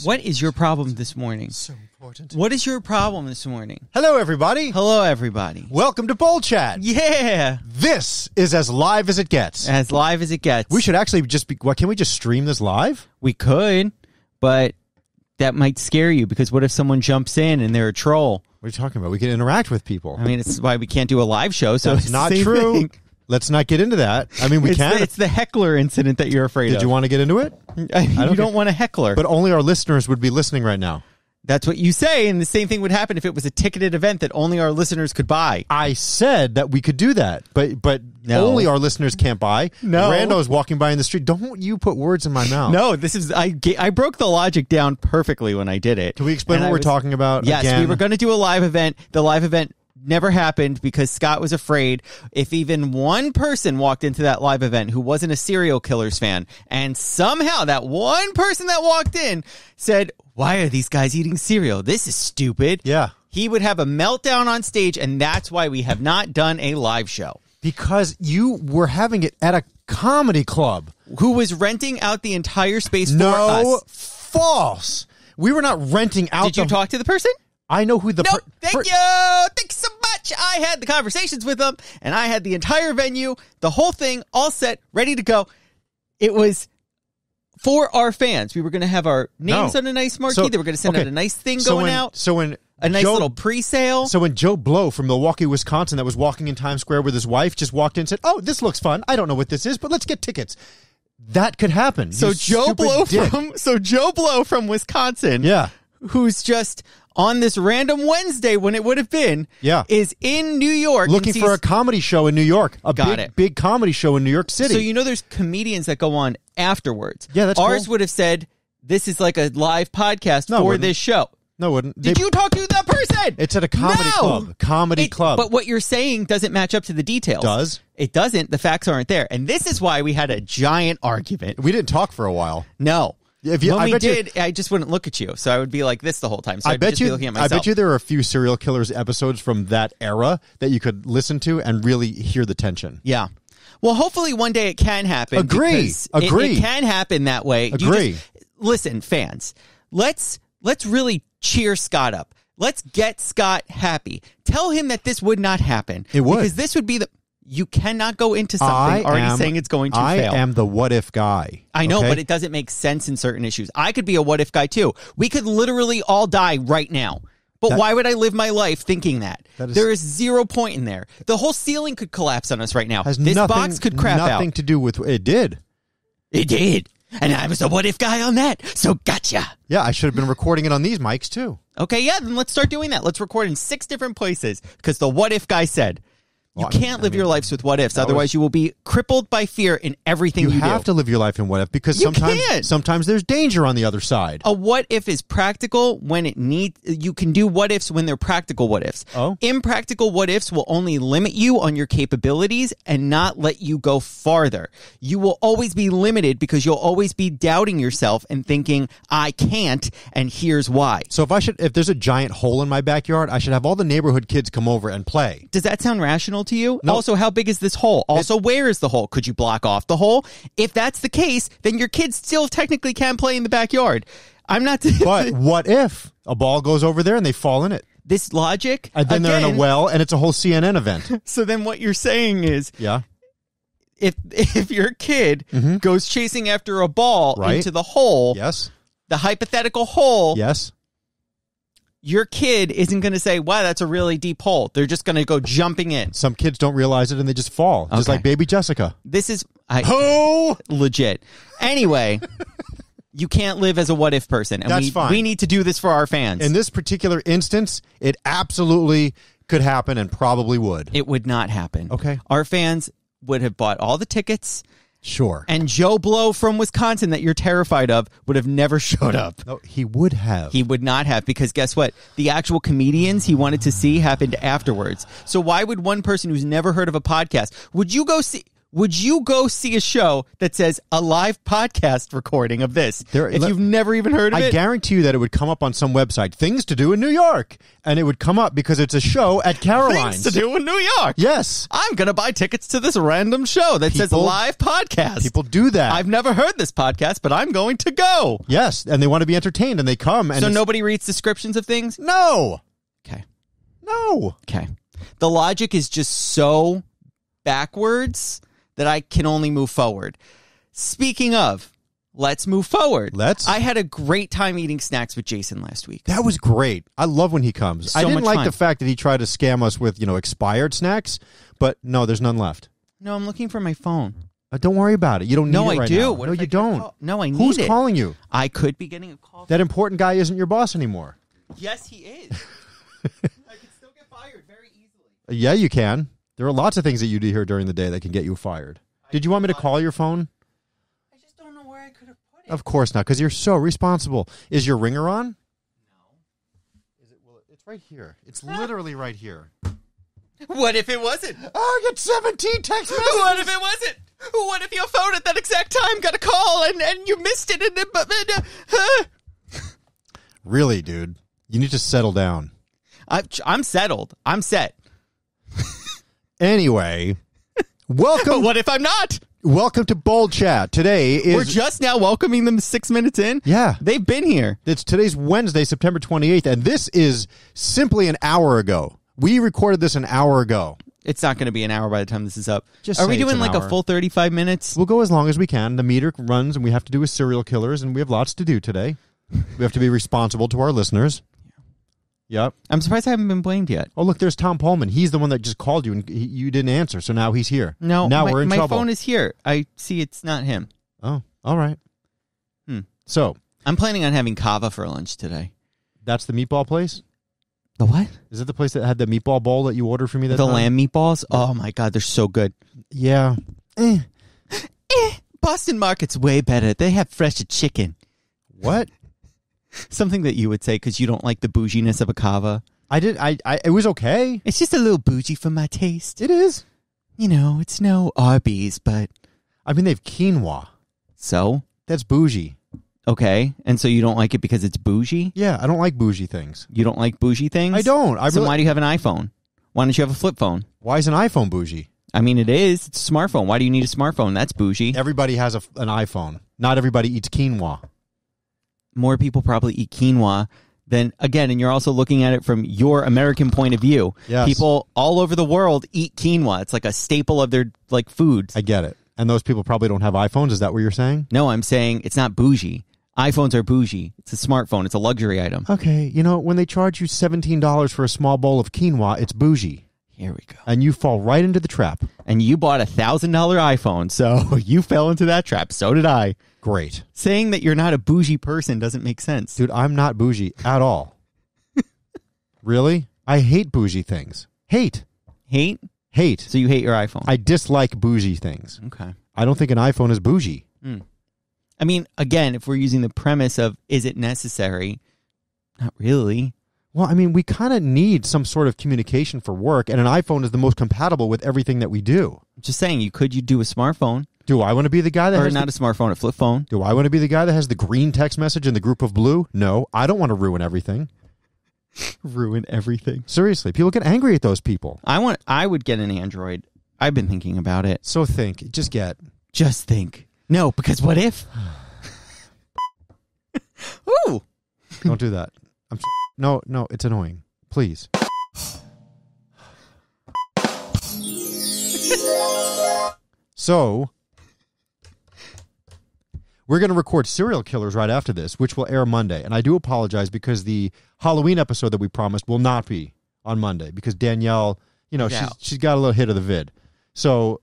What is your problem this morning? So important. What is your problem this morning? Hello, everybody. Hello, everybody. Welcome to Bowl Chat. Yeah. This is as live as it gets. As live as it gets. We should actually just be... What, can we just stream this live? We could, but that might scare you because what if someone jumps in and they're a troll? What are you talking about? We can interact with people. I mean, it's why we can't do a live show. So That's it's not the same true. thing. Let's not get into that. I mean, we can. It's the heckler incident that you're afraid of. Did you want to get into it? You don't want a heckler. But only our listeners would be listening right now. That's what you say, and the same thing would happen if it was a ticketed event that only our listeners could buy. I said that we could do that, but No. only our listeners can't buy. No. Rando's walking by in the street. Don't you put words in my mouth. No, this is I broke the logic down perfectly when I did it. Can we explain what we're talking about Yes, again? we were going to do a live event. The live event never happened because Scott was afraid if even one person walked into that live event who wasn't a serial killers fan, and somehow that one person that walked in said, "Why are these guys eating cereal? This is stupid." Yeah. He would have a meltdown on stage, and that's why we have not done a live show. Because you were having it at a comedy club. Who was renting out the entire space for No, us. false. We were not renting out. Did you talk to the person? I know who the... No, thank you. Thanks so much. I had the conversations with them, and I had the entire venue, the whole thing, all set, ready to go. It was for our fans. We were going to have our names on a nice marquee. They were going to send out a nice thing going out. So when a nice little pre-sale. So when Joe Blow from Milwaukee, Wisconsin, that was walking in Times Square with his wife, just walked in and said, "Oh, this looks fun. I don't know what this is, but let's get tickets." That could happen. So Joe Blow from Wisconsin, yeah, who's just on this random Wednesday when it would have been, is in New York looking for a comedy show in New York, big comedy show in New York City. So you know, there's comedians that go on afterwards. Yeah, that's ours cool. would have said this is like a live podcast for this show. No, it wouldn't. Did you talk to that person? It's at a comedy club. Comedy club. But what you're saying doesn't match up to the details. Does? It doesn't. The facts aren't there. And this is why we had a giant argument. We didn't talk for a while. No. When I just wouldn't look at you. So I would be like this the whole time. So I I'd just be bet looking at myself. I bet you there are a few serial killers episodes from that era that you could listen to and really hear the tension. Yeah. Well, hopefully one day it can happen. Agree. It can happen that way. Agree. Listen, fans, let's really cheer Scott up. Let's get Scott happy. Tell him that this would not happen. It would. Because this would be you cannot go into something saying it's going to fail. I am the what if guy. I know, but it doesn't make sense in certain issues. I could be a what if guy too. We could literally all die right now. But why would I live my life thinking that? There is 0 point in there. The whole ceiling could collapse on us right now. This box could crap out. Nothing to do with it. Did. It did. And I was a what if guy on that. So gotcha. Yeah, I should have been recording it on these mics too. Okay, yeah, then let's start doing that. Let's record in 6 different places because the what if guy said. You can't live your lives with what ifs. Otherwise, you will be crippled by fear in everything you do. You have to live your life in what if because sometimes there's danger on the other side. A what if is practical when it needs. You can do what ifs when they're practical what ifs. Oh. Impractical what ifs will only limit you on your capabilities and not let you go farther. You will always be limited because you'll always be doubting yourself and thinking, I can't, and here's why. So if there's a giant hole in my backyard, I should have all the neighborhood kids come over and play. Does that sound rational to you? No. Also, how big is this hole? Also, where is the hole? Could you block off the hole? If that's the case, then your kids still technically can play in the backyard. I'm not... But what if a ball goes over there and they fall in it? This logic... And then they're in a well and it's a whole CNN event. So then what you're saying is... Yeah. If your kid goes chasing after a ball into the hole... Yes. The hypothetical hole... Yes. Your kid isn't going to say, wow, that's a really deep hole. They're just going to go jumping in. Some kids don't realize it and they just fall. Just like baby Jessica. This is... Who? Legit. Anyway, you can't live as a what if person. And That's fine. We need to do this for our fans. In this particular instance, it absolutely could happen and probably would. It would not happen. Okay. Our fans would have bought all the tickets. Sure. And Joe Blow from Wisconsin that you're terrified of would have never showed up. No, he would have. He would not have because guess what? The actual comedians he wanted to see happened afterwards. So why would one person who's never heard of a podcast, would you go see... would you go see a show that says a live podcast recording of this if you've never even heard of it? I guarantee you that it would come up on some website, things to do in New York. And it would come up because it's a show at Caroline's. Things to do in New York. Yes. I'm going to buy tickets to this random show that says live podcast. People do that. I've never heard this podcast, but I'm going to go. Yes, and they want to be entertained, and they come. And so nobody reads descriptions of things? No. Okay. No. Okay. The logic is just so backwards that I can only move forward. Speaking of, let's move forward. I had a great time eating snacks with Jason last week. That was great. I love when he comes. I didn't like the fact that he tried to scam us with, expired snacks, but no, there's none left. No, I'm looking for my phone. Don't worry about it. You don't need it right now. No, I do. No, you don't. No, I need it. Who's calling you? I could be getting a call. That important guy isn't your boss anymore. Yes, he is. I could still get fired very easily. Yeah, you can. There are lots of things that you do here during the day that can get you fired. Did you want me to call your phone? I just don't know where I could have put it. Of course not, because you're so responsible. Is your ringer on? No. Is it? Well, it's right here. It's literally right here. What if it wasn't? Oh, I get 17 text messages. What if it wasn't? What if your phone at that exact time got a call and you missed it? Really, dude? You need to settle down. I'm settled. I'm set. Anyway, welcome. But what if I'm not? Welcome to Bold Chat. We're just now welcoming them 6 minutes in. Yeah. They've been here. Today's Wednesday, September 28th, and this is simply an hour ago. We recorded this an hour ago. It's not going to be an hour by the time this is up. Just Are we doing like a full 35 minutes? We'll go as long as we can. The meter runs, and we have to do with serial killers, and we have lots to do today. We have to be responsible to our listeners. Yep. I'm surprised I haven't been blamed yet. Oh, look, there's Tom Pullman. He's the one that just called you, and you didn't answer, so now he's here. No, now we're in trouble. My phone is here. I see it's not him. Oh, all right. So. I'm planning on having kava for lunch today. That's the meatball place? The what? Is it the place that had the meatball bowl that you ordered for me that time? The lamb meatballs? Oh, my God. They're so good. Yeah. Boston Market's way better. They have fresh chicken. What? Something that you would say because you don't like the bouginess of a kava. It was okay. It's just a little bougie for my taste. It is. It's no Arby's, but... I mean, they have quinoa. So? That's bougie. Okay. And so you don't like it because it's bougie? Yeah, I don't like bougie things. You don't like bougie things? I don't. So why do you have an iPhone? Why don't you have a flip phone? Why is an iPhone bougie? I mean, it is. It's a smartphone. Why do you need a smartphone? That's bougie. Everybody has an iPhone. Not everybody eats quinoa. More people probably eat quinoa than, again, and you're also looking at it from your American point of view. Yes. People all over the world eat quinoa. It's like a staple of their foods. I get it. And those people probably don't have iPhones. Is that what you're saying? No, I'm saying it's not bougie. iPhones are bougie. It's a smartphone. It's a luxury item. Okay. When they charge you $17 for a small bowl of quinoa, it's bougie. Here we go. And you fall right into the trap. And you bought $1,000 iPhone, so you fell into that trap. So did I. Great. Saying that you're not a bougie person doesn't make sense. Dude, I'm not bougie at all. Really? I hate bougie things. Hate. Hate? Hate. So you hate your iPhone? I dislike bougie things. Okay. I don't think an iPhone is bougie. I mean, again, if we're using the premise of is it necessary, not really. Well, I mean, we kind of need some sort of communication for work, and an iPhone is the most compatible with everything that we do. Just saying, you do a smartphone. Do I want to be the guy that has... Or not a smartphone, a flip phone. Do I want to be the guy that has the green text message in the group of blue? No, I don't want to ruin everything. Ruin everything? Seriously, people get angry at those people. I would get an Android. I've been thinking about it. So think. Just think. No, because what if? Ooh. Don't do that. I'm sorry. No, it's annoying. Please. So, we're going to record Serial Killers right after this, which will air Monday. And I do apologize because the Halloween episode that we promised will not be on Monday because Danielle, she's got a little hit of the vid. So,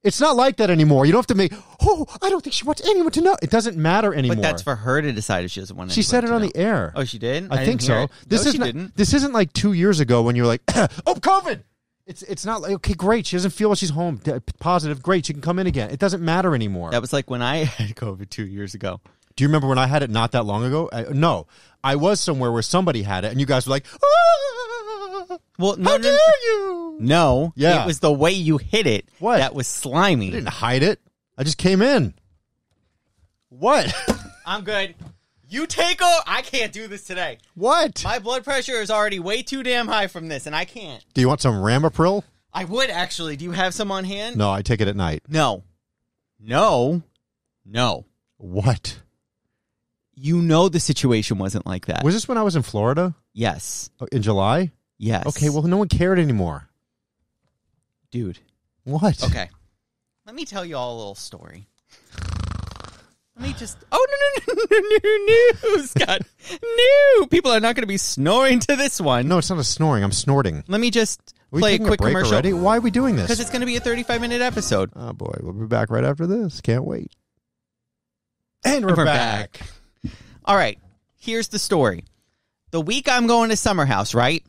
it's not like that anymore. You don't have to make, I don't think she wants anyone to know. It doesn't matter anymore. But that's for her to decide if she doesn't want anyone She said it on know. the air. Oh, she did? I think so. She didn't. This isn't like 2 years ago when you're like, COVID! It's not like, okay, great. She doesn't feel like she's home. Positive, great. She can come in again. It doesn't matter anymore. That was like when I had COVID 2 years ago. Do you remember when I had it not that long ago? No. I was somewhere where somebody had it, and you guys were like, ah, well, how dare you? No. Yeah. It was the way you hit it. What? That was slimy. I didn't hide it. I just came in. What? I'm good. You take over. I can't do this today. What? My blood pressure is already way too damn high from this, and I can't. Do you want some Ramapril? I would, actually. Do you have some on hand? No, I take it at night. No. What? You know the situation wasn't like that. Was this when I was in Florida? Yes. In July? Yes. Okay, well, no one cared anymore. Dude. What? Okay. Let me tell you all a little story. Let me just... Oh, no, Scott. No. People are not going to be snoring to this one. No, it's not a snoring. I'm snorting. Let me just Are we play a taking quick break commercial. already? Why are we doing this? Because it's going to be a 35-minute episode. Oh, boy. We'll be back right after this. Can't wait. And we're back. All right. Here's the story. The week I'm going to Summer House, right?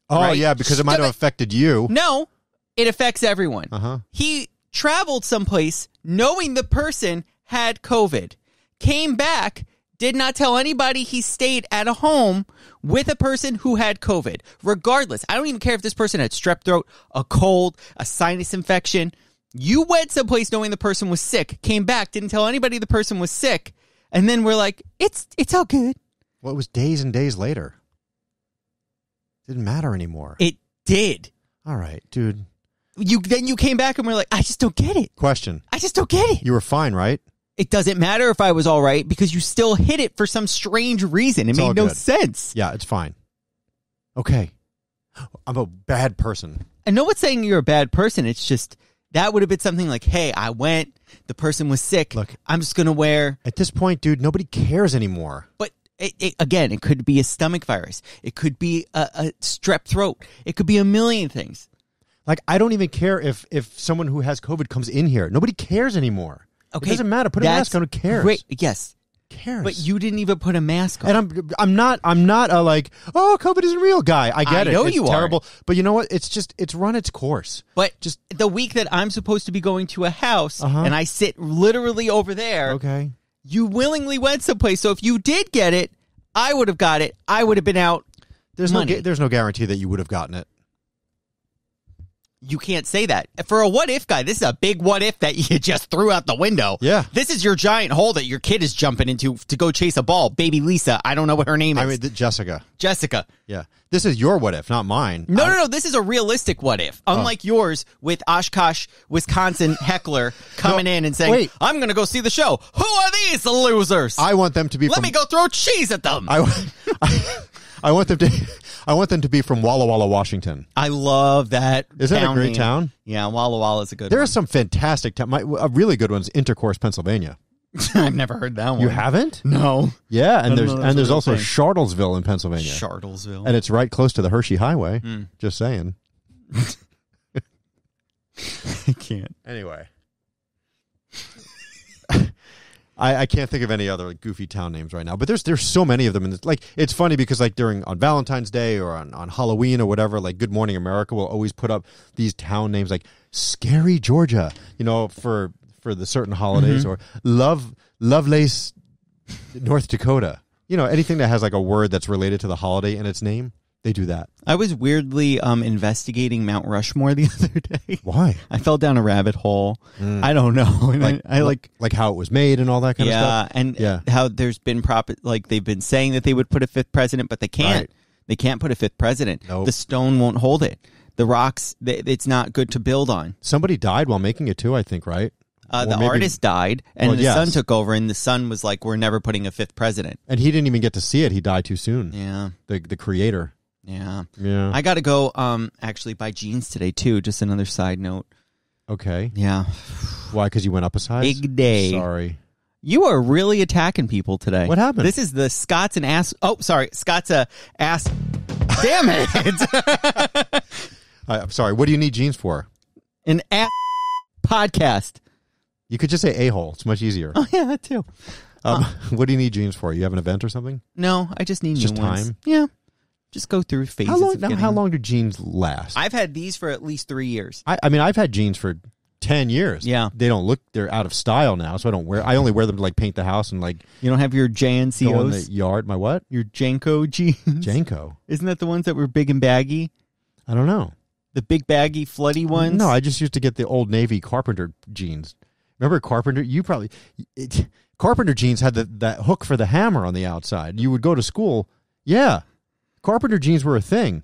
Oh, Right? yeah, because it might have affected you. No. It affects everyone. Uh-huh. He traveled someplace knowing the person had COVID, came back, did not tell anybody he stayed at a home with a person who had COVID. Regardless, I don't even care if this person had strep throat, a cold, a sinus infection. You went someplace knowing the person was sick, came back, didn't tell anybody the person was sick, and then we're like, it's all good. Well, it was days and days later. Didn't matter anymore. It did. All right, dude. Then you came back and we're like, I just don't get it. Question. I just don't get it. You were fine, right? It doesn't matter if I was all right because you still hit it for some strange reason. It It's all made no good. sense. Yeah, it's fine. Okay. I'm a bad person. And no one's saying you're a bad person. It's just that would have been something like, hey, I went, the person was sick. Look. I'm just going to wear. At this point, dude, nobody cares anymore. But again, it could be a stomach virus. It could be a strep throat. It could be a million things. Like, I don't even care if someone who has COVID comes in here. Nobody cares anymore. Okay, it doesn't matter. Put a mask on. Who cares? Great. Yes. Cares? But you didn't even put a mask on. And I'm not a like, oh, COVID isn't real guy. I get it. I know it's you terrible. are. But you know what? It's run its course. But just the week that I'm supposed to be going to a house Uh-huh. and I sit literally over there, Okay. you willingly went someplace. So if you did get it, I would have got it. I would have been out. There's money. no guarantee that you would have gotten it. You can't say that. For a what if guy, this is a big what if that you just threw out the window. Yeah. This is your giant hole that your kid is jumping into to go chase a ball. Baby Lisa. I don't know what her name is. I mean, Jessica. Jessica. Yeah. This is your what if, not mine. No. This is a realistic what if. Unlike yours with Oshkosh, Wisconsin heckler coming in and saying, wait. I'm going to go see the show. Who are these losers? I want them to be Let me go throw cheese at them. I want them to be from Walla Walla, Washington. I love that. Isn't that a great name. town? Yeah, Walla Walla is a good There one. are some fantastic towns. A really good one's Intercourse, Pennsylvania. I've never heard that one. You haven't? No. Yeah, and I don't know that's there's a real also thing. Charlottesville in Pennsylvania. Charlottesville. And it's right close to the Hershey Highway. Just saying. I can't. Anyway. I can't think of any other like, goofy town names right now, but there's so many of them, and it's funny because like on Valentine's Day or on Halloween or whatever, like Good Morning America will always put up these town names like Scary Georgia, for the certain holidays, or Lovelace, North Dakota. Anything that has like a word that's related to the holiday in its name, they do that. I was weirdly investigating Mount Rushmore the other day. Why? I fell down a rabbit hole. I don't know. And I like how it was made and all that kind of stuff. And how there's been they've been saying that they would put a fifth president, but they can't. Right. They can't put a fifth president. Nope. The stone won't hold it. The rocks, it's not good to build on. Somebody died while making it too, I think, right? The artist died, and Well, the yes. son took over, and the son was like, we're never putting a fifth president. And he didn't even get to see it. He died too soon. Yeah. The creator. Yeah. Yeah. I got to go actually buy jeans today, too. Just another side note. Okay. Yeah. Why? Because you went up a size? Big day. Sorry. You are really attacking people today. What happened? This is the Scott's and ass. Oh, sorry. Scott's ass. Damn it. I'm sorry. What do you need jeans for? An ass podcast. You could just say a-hole. It's much easier. Oh, yeah, that too. What do you need jeans for? You have an event or something? No, I just need Just new ones. time? Yeah. Just go through phases. How long do jeans last? I've had these for at least 3 years. I mean, I've had jeans for 10 years. Yeah. They're out of style now, so I only wear them to like paint the house and like You don't have your go in the JNCOs? yard. My what? Your Janko jeans? Janko. Isn't that the ones that were big and baggy? I don't know. The big baggy floody ones? No, I just used to get the Old Navy Carpenter jeans. Remember Carpenter? Carpenter jeans had that hook for the hammer on the outside. You would go to school. Yeah. Carpenter jeans were a thing.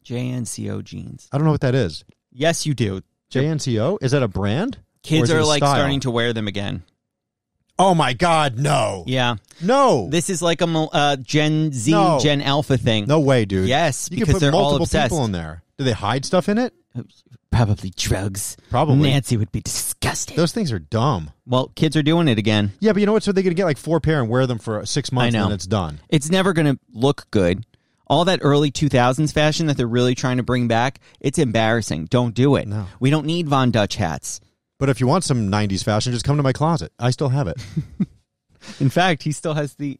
JNCO jeans. I don't know what that is. Yes, you do. JNCO? Is that a brand? Kids are like starting to wear them again. Oh my God, no. Yeah. No. This is like a Gen Z, Gen Alpha thing. No way, dude. Yes, you because can put they're all multiple obsessed. people in there. Do they hide stuff in it? Probably drugs. Probably. Nancy would be disgusted. Those things are dumb. Well, kids are doing it again. Yeah, but you know what? So they're going to get like 4 pair and wear them for 6 months and then it's done. It's never going to look good. All that early 2000s fashion that they're really trying to bring back, it's embarrassing. Don't do it. No. We don't need Von Dutch hats. But if you want some 90s fashion, just come to my closet. I still have it. In fact, he still has the...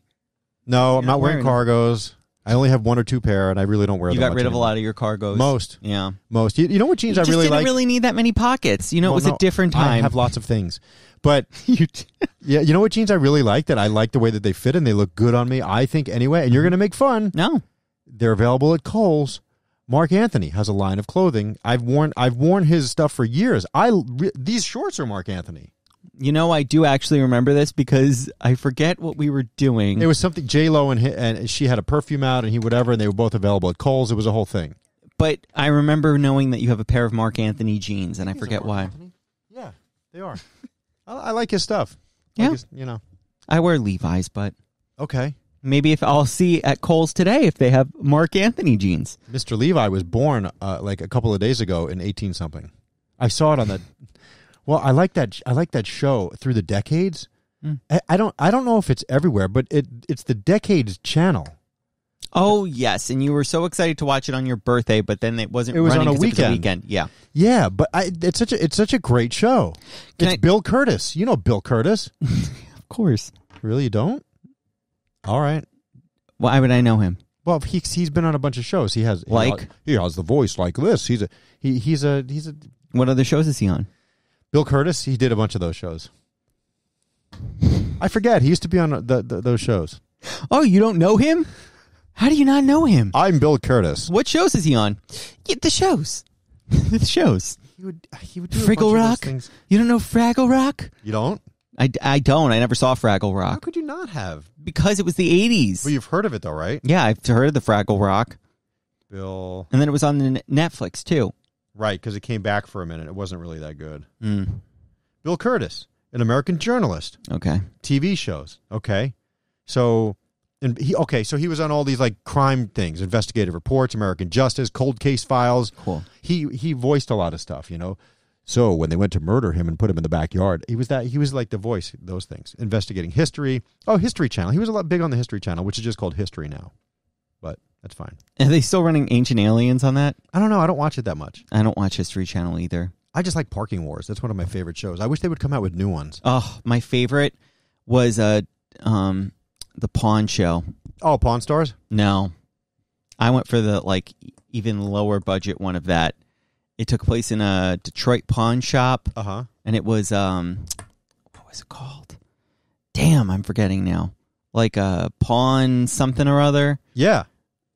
No, I'm not wearing cargos. I only have 1 or 2 pair, and I really don't wear them. You got rid of a lot of your cargos. Most. Yeah. Most. You know what jeans I really like? You didn't really need that many pockets. You know, it was a different time. I have lots of things. But, yeah, you know what jeans I really like? That I like the way that they fit and they look good on me, I think, anyway. And you're going to make fun. No. They're available at Kohl's. Mark Anthony has a line of clothing. I've worn his stuff for years. These shorts are Mark Anthony. You know, I do actually remember this because I forget what we were doing. It was something J-Lo and she had a perfume out and he whatever, and they were both available at Kohl's. It was a whole thing. But I remember knowing that you have a pair of Mark Anthony jeans, and I forget why. Anthony? Yeah, they are. I like his stuff. Yeah. Like I wear Levi's, but... Okay. Maybe if I'll see at Kohl's today if they have Mark Anthony jeans. Mr. Levi was born like a couple of days ago in 18-something. I saw it on the... Well, I like that show Through the Decades. Mm. I don't know if it's everywhere, but it's the Decades channel. Oh yes, and you were so excited to watch it on your birthday, but then it wasn't. It was running on a weekend. It was a weekend. Yeah, yeah, but it's such a great show. Bill Curtis. You know Bill Curtis, of course. Really, you don't? All right. Why would I know him? Well, he's been on a bunch of shows. He has he has the voice like this. He's a. What other shows is he on? Bill Curtis, he did a bunch of those shows. I forget. He used to be on those shows. Oh, you don't know him? How do you not know him? I'm Bill Curtis. What shows is he on? Yeah, the shows. The shows. He would do Fraggle Rock? Things. You don't know Fraggle Rock? You don't? I don't. I never saw Fraggle Rock. How could you not have? Because it was the 80s. Well, you've heard of it, though, right? Yeah, I've heard of the Fraggle Rock. Bill. And then it was on the Netflix, too. Right, because it came back for a minute. It wasn't really that good. Mm. Bill Curtis, an American journalist. Okay. TV shows. Okay. So he was on all these like crime things, investigative reports, American Justice, cold case files. Cool. He voiced a lot of stuff, you know. So when they went to murder him and put him in the backyard, he was like the voice, those things. Investigating history. Oh, History Channel. He was a lot big on the History Channel, which is just called History now. But that's fine. Are they still running Ancient Aliens on that? I don't know. I don't watch it that much. I don't watch History Channel either. I just like Parking Wars. That's one of my favorite shows. I wish they would come out with new ones. Oh, my favorite was the Pawn Show. Oh, Pawn Stars? No. I went for the like even lower budget one of that. It took place in a Detroit pawn shop. Uh-huh. And it was what was it called? Damn, I'm forgetting now. Like a Pawn something or other. Yeah.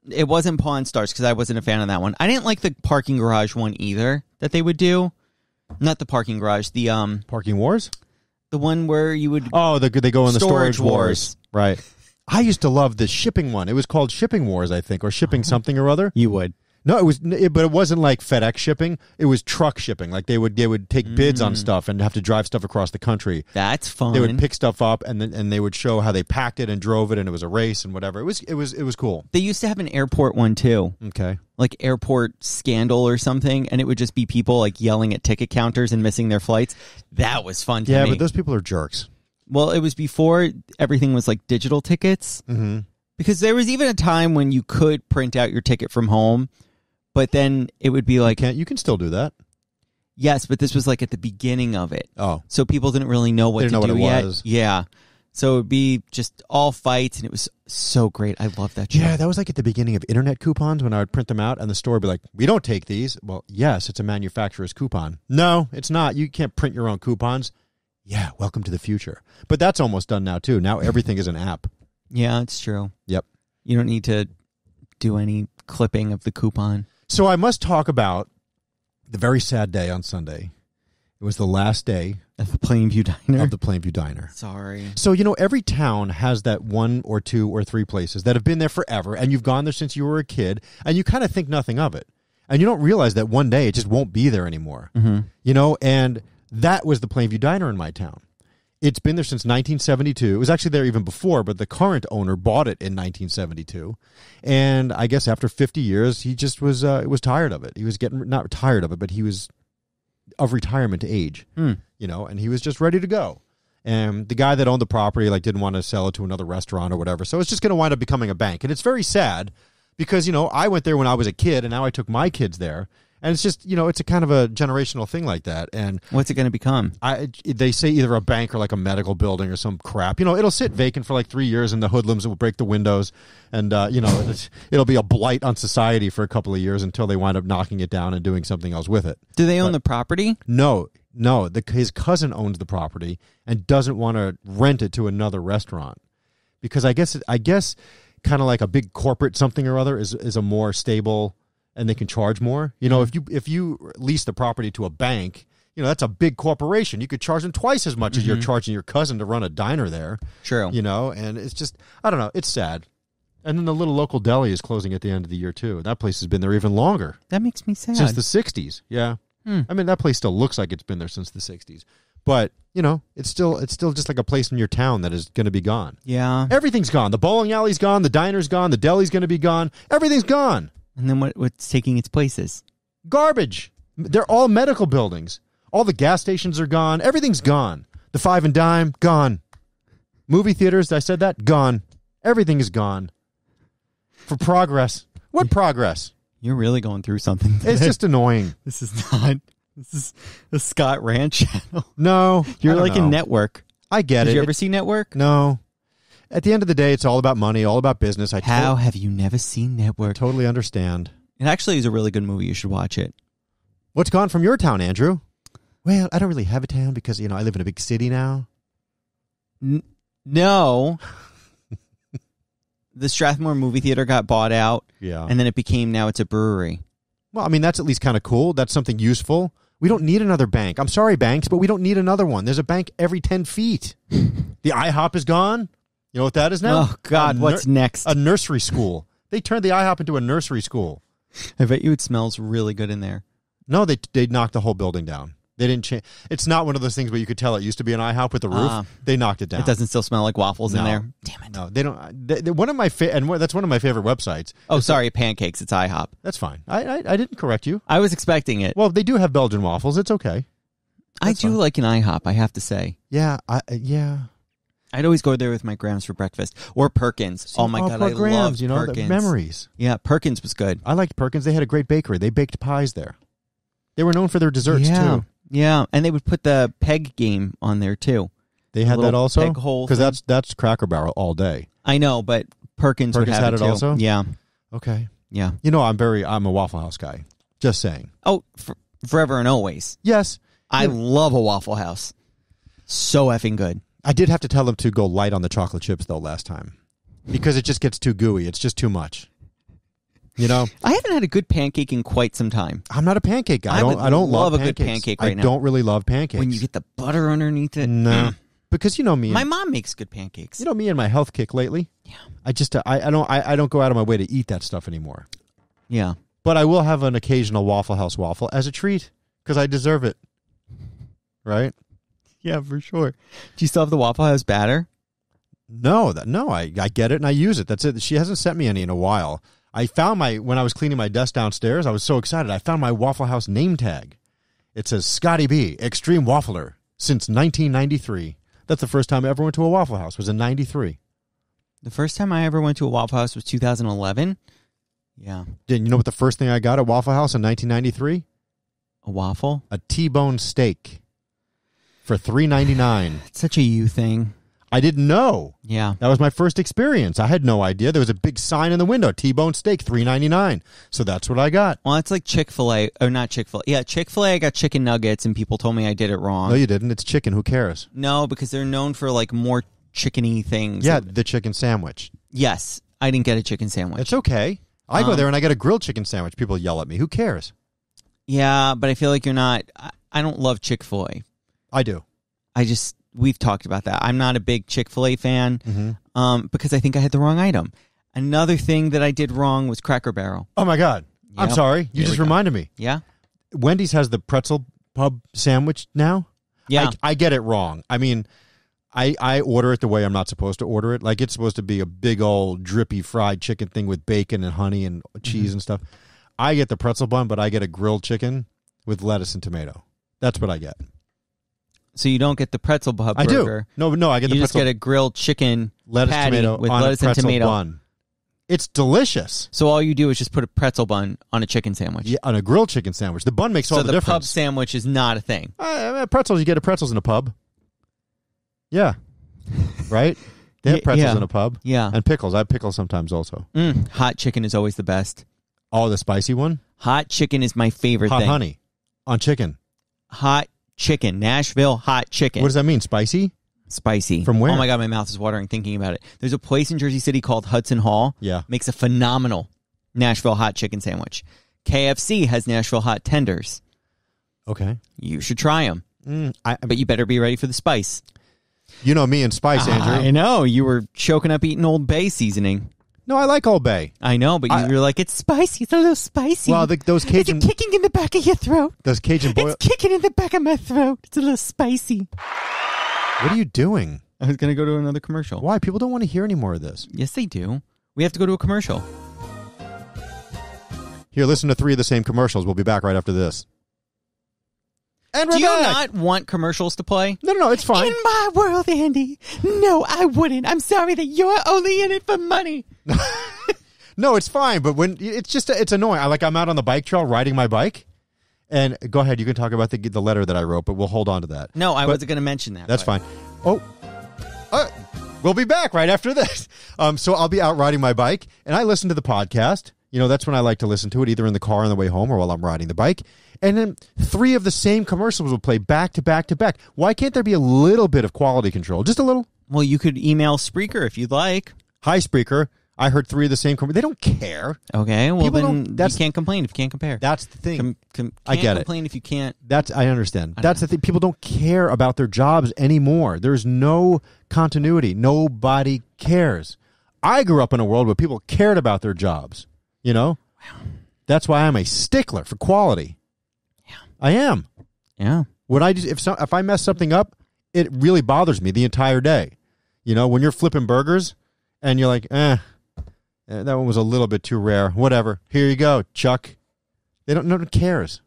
It wasn't Pawn Stars because I wasn't a fan of that one. I didn't like the parking garage one either that they would do. Not the parking garage, the Parking Wars? The one where you would they go in the Storage Wars. Wars. Right. I used to love the shipping one. It was called Shipping Wars, I think, or Shipping something or other. You would. No, but it wasn't like FedEx shipping. It was truck shipping. Like they would take bids on stuff and have to drive stuff across the country. That's fun. They would pick stuff up and they would show how they packed it and drove it, and it was a race and whatever. It was cool. They used to have an airport one too. Okay. Like Airport Scandal or something, and it would just be people like yelling at ticket counters and missing their flights. That was fun to me. Yeah, but those people are jerks. Well, it was before everything was like digital tickets. Mm-hmm. Because there was even a time when you could print out your ticket from home. But then it would be like... You can still do that. Yes, but this was like at the beginning of it. Oh. So people didn't really know what to do yet. Was. Yeah. So it would be just all fights, and it was so great. I love that show. Yeah, that was like at the beginning of internet coupons when I would print them out, and the store would be like, we don't take these. Well, yes, it's a manufacturer's coupon. No, it's not. You can't print your own coupons. Yeah, welcome to the future. But that's almost done now, too. Now everything is an app. Yeah, it's true. Yep. You don't need to do any clipping of the coupon. So I must talk about the very sad day on Sunday. It was the last day at the Plainview Diner. Of the Plainview Diner. Sorry. So, every town has that 1 or 2 or 3 places that have been there forever, and you've gone there since you were a kid, and you kind of think nothing of it. And you don't realize that one day it just won't be there anymore. Mm-hmm. And that was the Plainview Diner in my town. It's been there since 1972. It was actually there even before, but the current owner bought it in 1972. And I guess after 50 years, he just was tired of it. He was not tired of it, but he was of retirement age, and he was just ready to go. And the guy that owned the property didn't want to sell it to another restaurant or whatever. So it's just going to wind up becoming a bank. And it's very sad because, I went there when I was a kid and now I took my kids there. And it's just, it's a kind of a generational thing like that. And what's it going to become? They say either a bank or a medical building or some crap. It'll sit vacant for 3 years and the hoodlums will break the windows. And, it'll be a blight on society for a couple of years until they wind up knocking it down and doing something else with it. Do they own the property? No. His cousin owns the property and doesn't want to rent it to another restaurant. Because I guess kind of like a big corporate something or other is a more stable... and they can charge more. If you lease the property to a bank, that's a big corporation. You could charge them twice as much as you're charging your cousin to run a diner there. True. And it's just, I don't know, it's sad. And then the little local deli is closing at the end of the year, too. That place has been there even longer. That makes me sad. Since the 60s, yeah. I mean, that place still looks like it's been there since the 60s. But, it's still just like a place in your town that is going to be gone. Yeah. Everything's gone. The bowling alley's gone. The diner's gone. The deli's going to be gone. Everything's gone. And then what's taking its places? Garbage. They're all medical buildings. All the gas stations are gone. Everything's gone. The Five and Dime, gone. Movie theaters, I said that, gone. Everything is gone. For progress. What progress? You're really going through something today. It's just annoying. This is a Scott Rant channel. No. You're like a network. I get it. Did you ever see Network? No. At the end of the day, it's all about money, all about business. How have you never seen Network? I totally understand. It actually is a really good movie. You should watch it. What's gone from your town, Andrew? Well, I don't really have a town because, I live in a big city now. No. The Strathmore movie theater got bought out. Yeah. And then now it's a brewery. Well, I mean, that's at least kind of cool. That's something useful. We don't need another bank. I'm sorry, banks, but we don't need another one. There's a bank every 10 feet. The IHOP is gone. You know what that is now? Oh, God, what's next? A nursery school. They turned the IHOP into a nursery school. I bet you it smells really good in there. No, they knocked the whole building down. They didn't change. It's not one of those things where you could tell it used to be an IHOP with a roof. They knocked it down. It doesn't still smell like waffles in there? Damn it. No, they don't. That's one of my favorite websites. Oh, sorry, pancakes. It's IHOP. That's fine. I didn't correct you. I was expecting it. Well, they do have Belgian waffles. It's okay. I do like an IHOP, I have to say. Yeah, yeah. I'd always go there with my Grams for breakfast. Or Perkins. Oh, my God, I love Perkins. The memories. Yeah, Perkins was good. I liked Perkins. They had a great bakery. They baked pies there. They were known for their desserts, too. Yeah, and they would put the peg game on there, too. They had that also? Peg hole. Because that's Cracker Barrel all day. I know, but Perkins would have had it, it too. also? Yeah. Okay. Yeah. I'm a Waffle House guy. Just saying. Oh, forever and always. Yes. I love a Waffle House. So effing good. I did have to tell them to go light on the chocolate chips, though, last time. Because it just gets too gooey. It's just too much. I haven't had a good pancake in quite some time. I'm not a pancake guy. I don't love a pancakes. good pancake right now. I don't really love pancakes. When you get the butter underneath it. No. Because me. My mom makes good pancakes. Me and my health kick lately. Yeah. I don't go out of my way to eat that stuff anymore. Yeah. But I will have an occasional Waffle House waffle as a treat because I deserve it. Right? Yeah, for sure. Do you still have the Waffle House batter? No, I get it and I use it. That's it. She hasn't sent me any in a while. I found when I was cleaning my desk downstairs, I was so excited. I found my Waffle House name tag. It says Scotty B, Extreme Waffler, since 1993. That's the first time I ever went to a Waffle House, was in 93. The first time I ever went to a Waffle House was 2011. Yeah. You know what the first thing I got at Waffle House in 1993? A waffle? A T-bone steak for $3.99. It's such a you thing. I didn't know. Yeah. That was my first experience. I had no idea. There was a big sign in the window, T-bone steak, $3.99. So that's what I got. Well, it's like Chick-fil-A, or not Chick-fil-A. Yeah, Chick-fil-A, I got chicken nuggets, and people told me I did it wrong. No, you didn't. It's chicken. Who cares? No, because they're known for, more chickeny things. Yeah, the chicken sandwich. Yes. I didn't get a chicken sandwich. It's okay. I go there and I get a grilled chicken sandwich. People yell at me. Who cares? Yeah, but I feel like you're not. I don't love Chick-fil-A. I do. We've talked about that. I'm not a big Chick-fil-A fan because I think I had the wrong item. Another thing that I did wrong was Cracker Barrel. Oh, my God. Yep. I'm sorry. You just reminded me. Yeah? Wendy's has the pretzel pub sandwich now. Yeah. I get it wrong. I mean, I order it the way I'm not supposed to order it. Like, it's supposed to be a big old drippy fried chicken thing with bacon and honey and cheese and stuff. I get the pretzel bun, but I get a grilled chicken with lettuce and tomato. That's what I get. So you don't get the pretzel burger. I do. No, I get the pretzel. You just get a grilled chicken lettuce patty tomato with on lettuce a pretzel and tomato bun. It's delicious. So all you do is just put a pretzel bun on a chicken sandwich. Yeah, on a grilled chicken sandwich. The bun makes all the difference. So the pub sandwich is not a thing. Pretzels, you get pretzels in a pub. Yeah. Right? They have pretzels in a pub. Yeah. And pickles. I have pickles sometimes also. Hot chicken is always the best. Oh, the spicy one? Hot chicken is my favorite thing. Hot honey on chicken. Hot chicken. Nashville hot chicken. What does that mean? Spicy? Spicy. From where? Oh, my God, my mouth is watering thinking about it. There's a place in Jersey City called Hudson Hall. Yeah. Makes a phenomenal Nashville hot chicken sandwich. KFC has Nashville hot tenders. Okay. You should try them. But you better be ready for the spice. You know me and spice, Andrew. I know. You were choking up eating Old Bay seasoning. No, I like Old Bay. I know, but you were like, it's spicy. It's a little spicy. Well, those Cajun... Is it kicking in the back of your throat? Those Cajun boil... It's kicking in the back of my throat. It's a little spicy. What are you doing? I was going to go to another commercial. Why? People don't want to hear any more of this. Yes, they do. We have to go to a commercial. Here, listen to 3 of the same commercials. We'll be back right after this. And we're Do you back. not want commercials to play? No, it's fine. In my world, Andy. No, I wouldn't. I'm sorry that you're only in it for money. No, it's fine. But when it's annoying. I'm out on the bike trail riding my bike. And go ahead. You can talk about the letter that I wrote, but we'll hold on to that. No, I wasn't going to mention that. That's fine. Oh, we'll be back right after this. So I'll be out riding my bike, and I listen to the podcast. You know, that's when I like to listen to it, either in the car on the way home or while I'm riding the bike. And then 3 of the same commercials will play back to back to back. Why can't there be a little bit of quality control? Just a little? Well, you could email Spreaker if you'd like. Hi, Spreaker. I heard 3 of the same commercials. They don't care. Okay, well, then you can't complain if you can't compare. That's the thing. I get it. Complain if you can't. I understand. That's the thing. People don't care about their jobs anymore. There's no continuity. Nobody cares. I grew up in a world where people cared about their jobs. You know? Wow. That's why I'm a stickler for quality. Yeah. I am. Yeah. If I mess something up, it really bothers me the entire day. You know, when you're flipping burgers and you're like, that one was a little bit too rare. Whatever. Here you go, Chuck. No one cares.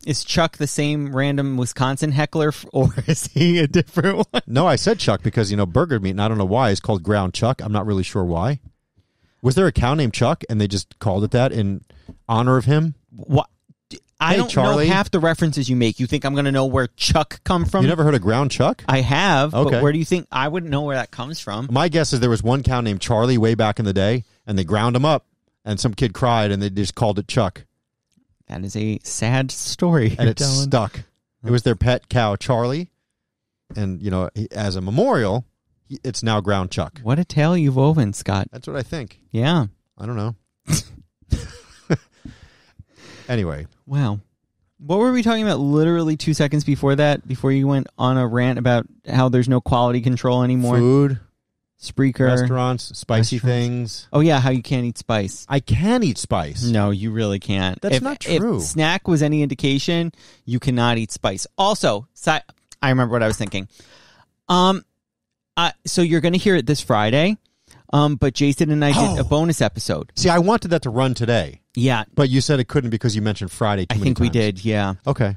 Is Chuck the same random Wisconsin heckler, or is he a different one? No, I said Chuck because, burger meat, and I don't know why, it's called ground chuck. I'm not really sure why. Was there a cow named Chuck, and they just called it that in honor of him? What? I don't Charlie. know half the references you make. You think I'm going to know where Chuck come from? You never heard of ground chuck? I have, okay. But where do you think? I wouldn't know where that comes from. My guess is there was one cow named Charlie way back in the day, and they ground him up, and some kid cried, and they just called it Chuck. That is a sad story. And it stuck. It was their pet cow, Charlie, and, as a memorial, it's now ground chuck. What a tale you've woven, Scott. That's what I think. Yeah. I don't know. Anyway. Wow. What were we talking about literally 2 seconds before that, before you went on a rant about how there's no quality control anymore? Food. Spreaker. Restaurants. Spicy things. Oh, yeah, how you can't eat spice. I can eat spice. No, you really can't. That's not true. If snack was any indication, you cannot eat spice. Also, I remember what I was thinking. So you're going to hear it this Friday, but Jason and I did a bonus episode. See, I wanted that to run today. Yeah. But you said it couldn't because you mentioned Friday too many times. we did, yeah. Okay.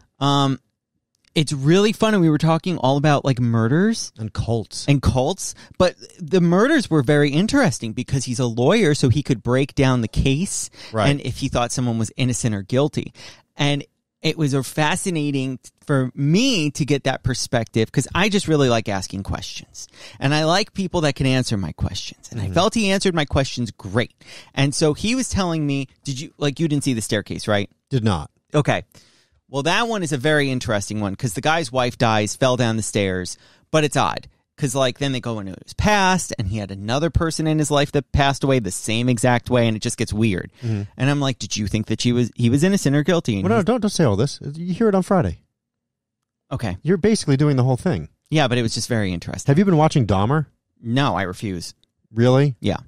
It's really fun, and we were talking all about, murders. And cults. But the murders were very interesting because he's a lawyer, so he could break down the case and if he thought someone was innocent or guilty. And it was fascinating for me to get that perspective because I just really like asking questions. And I like people that can answer my questions. And I felt he answered my questions great. And so he was telling me, you didn't see The Staircase, right? Did not. Okay. Well, that one is a very interesting one because the guy's wife dies, fell down the stairs, but it's odd Because, like, then they go into his past, and he had another person in his life that passed away the same exact way, and it just gets weird. Mm-hmm. And I'm like, did you think that he was innocent or guilty? And well, no, don't say all this. You hear it on Friday. Okay. You're basically doing the whole thing. Yeah, but it was just very interesting. Have you been watching Dahmer? No, I refuse. Really? Yeah.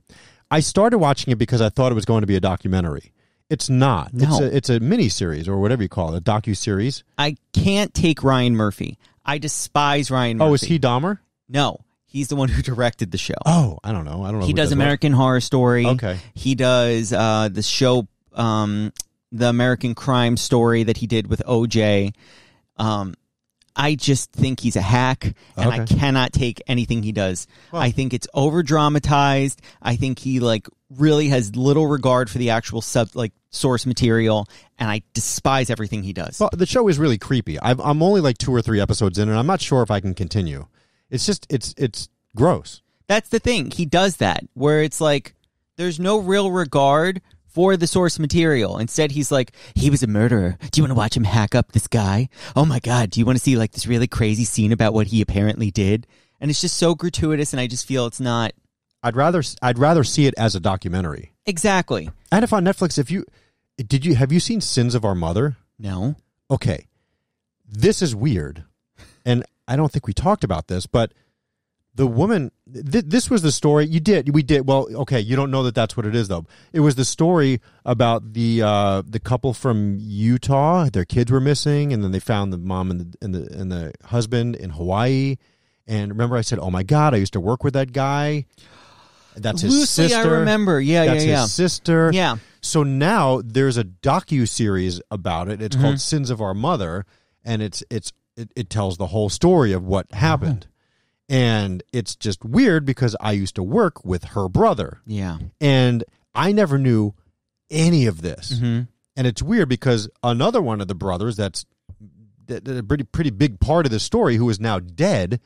I started watching it because I thought it was going to be a documentary. It's not. No. It's a mini-series, or whatever you call it, a docu-series. I can't take Ryan Murphy. I despise Ryan Murphy. Oh, is he Dahmer? No, he's the one who directed the show. Oh, I don't know. He does American Horror Story. Okay. He does the show, the American Crime Story that he did with OJ. I just think he's a hack, and I cannot take anything he does. Well, I think it's over dramatized. I think he really has little regard for the actual source material, and I despise everything he does. Well, the show is really creepy. I'm only 2 or 3 episodes in, and I'm not sure if I can continue. It's just it's gross. That's the thing. He does that where it's like there's no real regard for the source material. Instead, he's like, he was a murderer. Do you want to watch him hack up this guy? Oh my God. Do you want to see this really crazy scene about what he apparently did? And it's just so gratuitous, and I just feel it's not. I'd rather see it as a documentary. Exactly. And if on Netflix, have you seen Sins of Our Mother? No. Okay. This is weird. And I don't think we talked about this, but the woman, this was the story. We did. Well, okay. You don't know that that's what it is, though. It was the story about the couple from Utah. Their kids were missing, and then they found the mom and the husband in Hawaii. And remember, I said, "Oh my God, I used to work with that guy." That's his Loosely, sister. I remember. Yeah, that's his sister. Yeah. So now there's a docu-series about it. It's called Sins of Our Mother, and it tells the whole story of what happened. And it's just weird because I used to work with her brother. Yeah. And I never knew any of this. Mm-hmm. And it's weird because another one of the brothers that's a pretty big part of the story, who is now dead,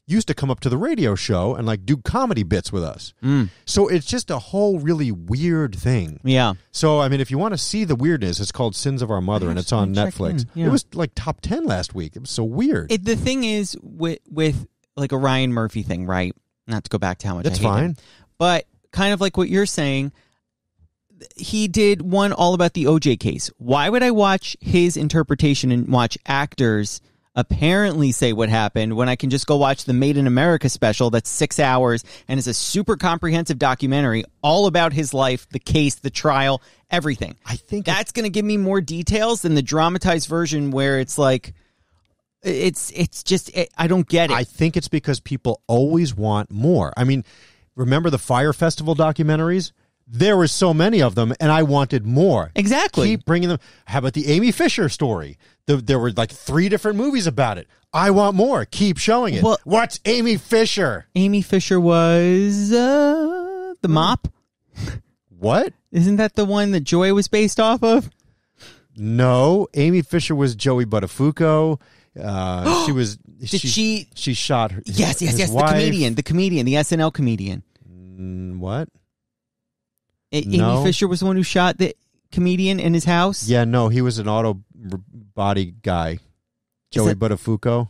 used to come up to the radio show and do comedy bits with us. So it's just a whole really weird thing. Yeah. So, I mean, if you want to see the weirdness, it's called Sins of Our Mother, and it's on Netflix. Yeah. It was top 10 last week. It was so weird. The thing is with a Ryan Murphy thing, right? Not to go back to how much That's I hate fine. him, but kind of like what you're saying, he did one all about the OJ case. Why would I watch his interpretation and watch actors apparently say what happened when I can just go watch the Made in America special that's 6 hours and is a super comprehensive documentary all about his life, the case, the trial, everything. I think that's going to give me more details than the dramatized version where it's it's just I don't get it. I think it's because people always want more. I mean, remember the Fire Festival documentaries? There were so many of them, and I wanted more. Exactly. Keep bringing them. How about the Amy Fisher story? There were 3 different movies about it. I want more. Keep showing it. Well, what's Amy Fisher? Amy Fisher was the mop. What? Isn't that the one that Joy was based off of? No, Amy Fisher was Joey Buttafuoco. She shot her. Yes. Wife. The comedian, the SNL comedian. What? Amy Fisher was the one who shot the comedian in his house. Yeah, no, he was an auto body guy. Joey Buttafuoco.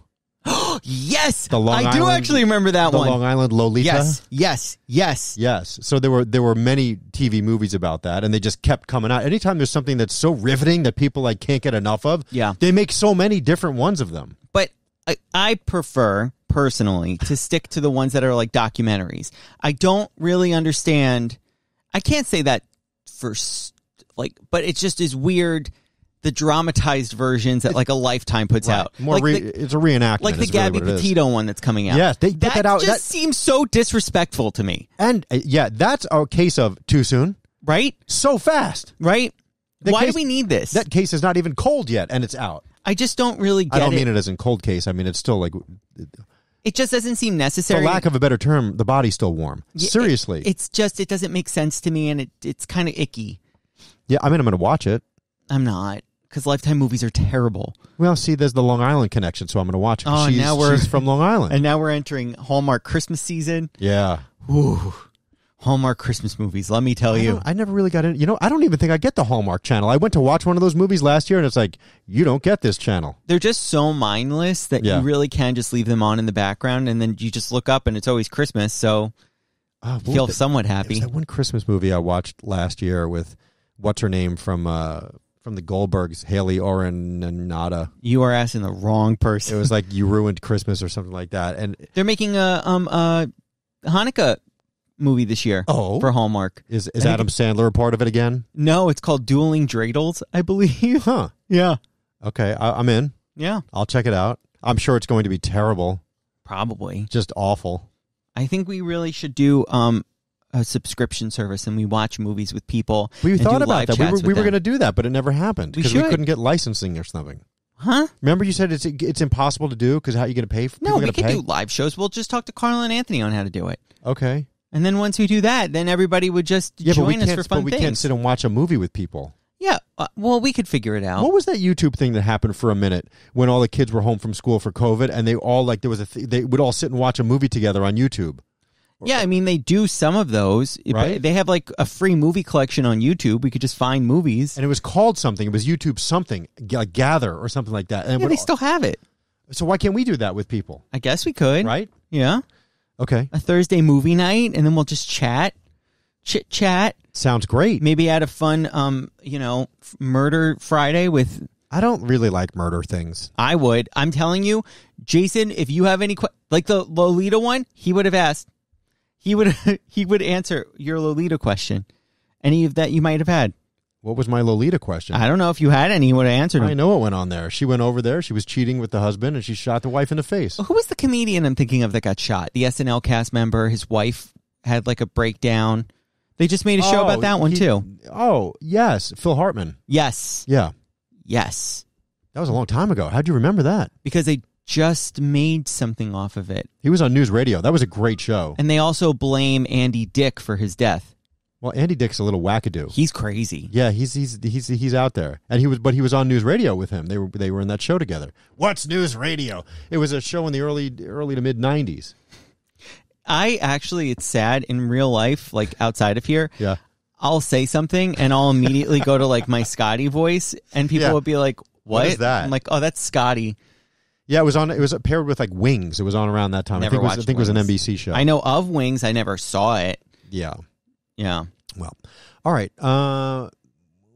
Yes, I do actually remember that one. The Long Island Lolita. Yes. So there were many TV movies about that, and they just kept coming out. Anytime there's something that's so riveting that people can't get enough of, they make so many different ones of them. But I prefer personally to stick to the ones that are documentaries. I don't really understand. I can't say that but it just is weird. The dramatized versions that a Lifetime puts out. It's a reenactment. Like the Gabby Petito one that's coming out. Yes, they put that out. That seems so disrespectful to me. And that's a case of too soon. Right? So fast. Right? Why do we need this? That case is not even cold yet, and it's out. I just don't really get it. I don't mean it as in cold case. I mean it's still it just doesn't seem necessary. For lack of a better term, the body's still warm. Seriously. It's just, it doesn't make sense to me, and it's kind of icky. Yeah, I mean, I'm going to watch it. I'm not, because Lifetime movies are terrible. Well, see, there's the Long Island connection, so I'm going to watch it. Oh, she's from Long Island. And now we're entering Hallmark Christmas season. Yeah. Ooh. Hallmark Christmas movies, let me tell you. I never really got in. You know, I don't even think I get the Hallmark channel. I went to watch one of those movies last year, and it's like, you don't get this channel. They're just so mindless that you really can just leave them on in the background, and then you just look up, and it's always Christmas, so feel somewhat happy. That one Christmas movie I watched last year with, what's her name from the Goldbergs, Haley Orenada. You are asking the wrong person. It was like You Ruined Christmas or something like that. And they're making a Hanukkah movie this year for Hallmark. Is Adam Sandler a part of it again? No, it's called Dueling Dreidels, I believe. Huh. Yeah. Okay, I'm in. Yeah. I'll check it out. I'm sure it's going to be terrible. Probably. Just awful. I think we really should do a subscription service and we watch movies with people. We thought about that. We were going to do that, but it never happened because we couldn't get licensing or something. Huh? Remember you said it's impossible to do because how are you going to pay for people? No, we could do live shows. We'll just talk to Carla and Anthony on how to do it. Okay. And then once we do that, then everybody would just join us for fun things. But we can't sit and watch a movie with people. Yeah. Well, we could figure it out. What was that YouTube thing that happened for a minute when all the kids were home from school for COVID and they all they would all sit and watch a movie together on YouTube? Yeah, I mean, they do some of those. Right? They have like a free movie collection on YouTube. We could just find movies. And it was called something. It was YouTube something, like Gather or something like that. And they still have it. So why can't we do that with people? I guess we could. Right? Yeah. Okay. A Thursday movie night, and then we'll just chit-chat. Sounds great. Maybe add a fun, Murder Friday with... I don't really like murder things. I would. I'm telling you, Jason, if you have any... like the Lolita one, he would have asked. He would answer your Lolita question. Any of that you might have had. What was my Lolita question? I don't know if you had any. He would have answered them. I know what went on there. She went over there. She was cheating with the husband, and she shot the wife in the face. Who was the comedian I'm thinking of that got shot? The SNL cast member. His wife had like a breakdown. They just made a show about that one, too. Oh, yes. Phil Hartman. Yes. Yeah. Yes. That was a long time ago. How'd you remember that? Because they just made something off of it. He was on News Radio. That was a great show. And they also blame Andy Dick for his death. Well, Andy Dick's a little wackadoo. He's crazy. Yeah, he's out there. And he was on News Radio with him. They were in that show together. What's News Radio? It was a show in the early to mid 90s. It's sad in real life, like outside of here. Yeah. I'll say something and I'll immediately go to like my Scotty voice and people will be like, "What is that?" I'm like, "Oh, that's Scotty." Yeah, it was paired with like Wings. It was on around that time. I think it was an NBC show. I know of Wings. I never saw it. Yeah. Yeah. Well, all right.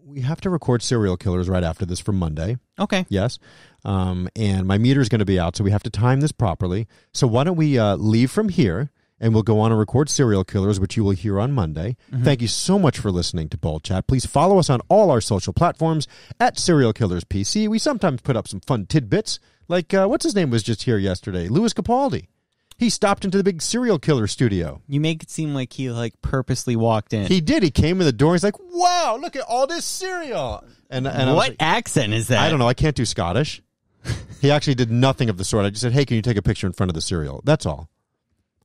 We have to record Serial Killers right after this for Monday. Okay. Yes. And my meter's going to be out, so we have to time this properly. So why don't we leave from here, and we'll go on and record Serial Killers, which you will hear on Monday. Mm-hmm. Thank you so much for listening to Bold Chat. Please follow us on all our social platforms at Serial Killers PC. We sometimes put up some fun tidbits, like what's his name was just here yesterday? Louis Capaldi. He stopped into the big serial killer studio. You make it seem like he purposely walked in. He did. He came in the door. He's like, "Wow, look at all this cereal." And what accent is that? I don't know. I can't do Scottish. He actually did nothing of the sort. I just said, "Hey, can you take a picture in front of the cereal?" That's all.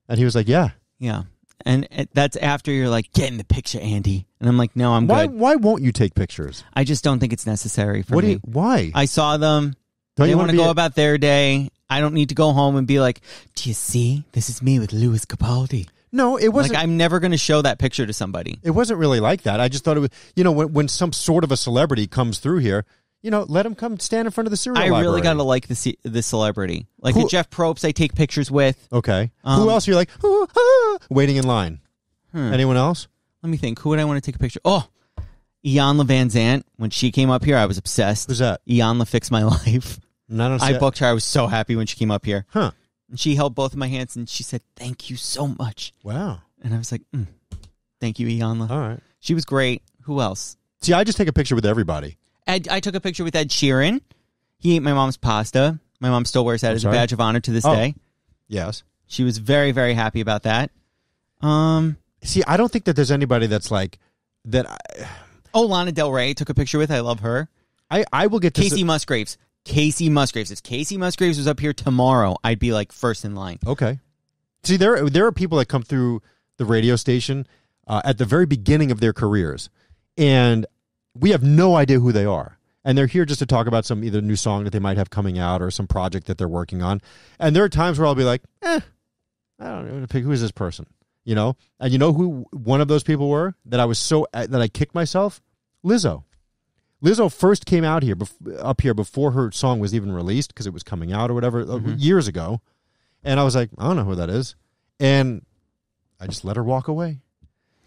And he was like, "Yeah." Yeah. And that's after you're like, "Get in the picture, Andy." And I'm like, "No, I'm good." Why won't you take pictures? I just don't think it's necessary for me. Why? I saw them. They want to go about their day. I don't need to go home and be like, "Do you see? This is me with Louis Capaldi." No, it wasn't. Like, I'm never going to show that picture to somebody. It wasn't really like that. I just thought it was, when some sort of a celebrity comes through here, let him come stand in front of the cereal library. I really got to like the celebrity. Like the Jeff Probst I take pictures with. Okay. Who else are you like, waiting in line? Anyone else? Let me think. Who would I want to take a picture? Oh, Iyanla Van Zant. When she came up here, I was obsessed. Who's that? Iyanla Fixed My Life. I booked her. I was so happy when she came up here. Huh. And she held both of my hands and she said, "Thank you so much." Wow. And I was like, "Thank you, Iyanla." All right. She was great. Who else? See, I just take a picture with everybody. I took a picture with Ed Sheeran. He ate my mom's pasta. My mom still wears that as a badge of honor to this day. Yes. She was very, very happy about that. See, I don't think that there's anybody that's like that. Lana Del Rey took a picture with. I love her. I will get to Casey Musgraves. Casey Musgraves. If Casey Musgraves was up here tomorrow, I'd be like first in line. Okay. See, there are people that come through the radio station at the very beginning of their careers, and we have no idea who they are. And they're here just to talk about some either new song that they might have coming out or some project that they're working on. And there are times where I'll be like, I don't know who is this person. you know? And you know who one of those people were that I kicked myself? Lizzo. Lizzo first came out here, up here before her song was even released because it was coming out or whatever years ago. And I was like, I don't know who that is. And I just let her walk away.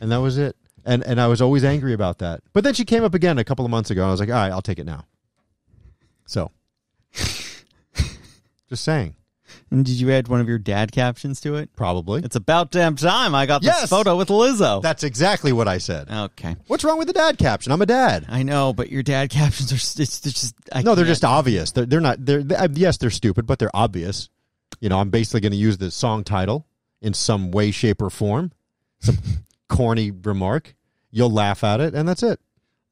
And that was it. And I was always angry about that. But then she came up again a couple of months ago. And I was like, all right, I'll take it now. So, just saying. And did you add one of your dad captions to it? Probably. It's about damn time I got this photo with Lizzo. That's exactly what I said. Okay. What's wrong with the dad caption? I'm a dad. I know, but your dad captions are just... they're just obvious. They're not... Yes, they're stupid, but they're obvious. You know, I'm basically going to use the song title in some way, shape, or form. Some corny remark. You'll laugh at it, and that's it.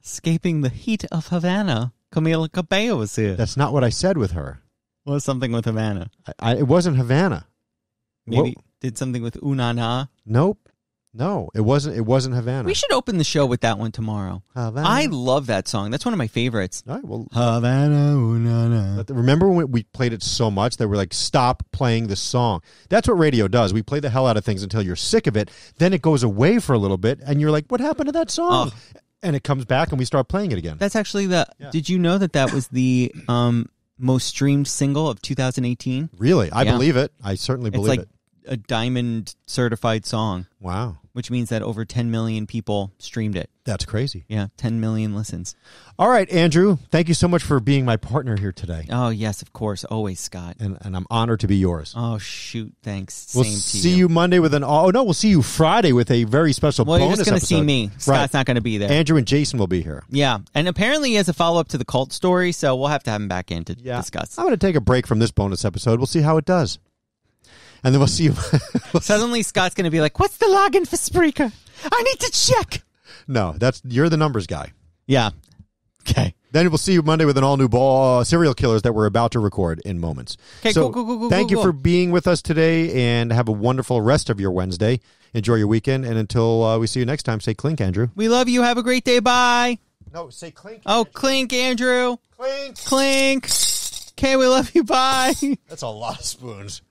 Escaping the heat of Havana. Camila Cabello was here. That's not what I said with her. What was something with Havana? It wasn't Havana. Maybe did something with Unana. Nope. No, it wasn't Havana. We should open the show with that one tomorrow. Havana. I love that song. That's one of my favorites. All right, well, Havana, Unana. Remember when we played it so much that we're like, stop playing the song. That's what radio does. We play the hell out of things until you're sick of it. Then it goes away for a little bit, and you're like, what happened to that song? Oh. And it comes back, and we start playing it again. That's actually Did you know that was the most streamed single of 2018? Really? I believe it. I certainly believe it. It's like a diamond certified song. Wow. Which means that over 10 million people streamed it. That's crazy. Yeah, 10 million listens. All right, Andrew, thank you so much for being my partner here today. Oh, yes, of course. Always, Scott. And I'm honored to be yours. Oh, shoot. Thanks. We'll see you Monday with we'll see you Friday with a very special bonus episode. Well, you're just going to see me. Scott's not going to be there. Andrew and Jason will be here. Yeah, and apparently he has a follow-up to the cult story, so we'll have to have him back in to discuss. I'm going to take a break from this bonus episode. We'll see how it does. And then we'll see you. Suddenly Scott's going to be like, what's the login for Spreaker? I need to check. No, you're the numbers guy. Yeah. Okay. Then we'll see you Monday with an all-new serial killers that we're about to record in moments. Okay, so cool. Thank you for being with us today, and have a wonderful rest of your Wednesday. Enjoy your weekend, and until we see you next time, say clink, Andrew. We love you. Have a great day. Bye. No, say clink. Oh, clink, Andrew. Clink. Clink. Okay, we love you. Bye. That's a lot of spoons.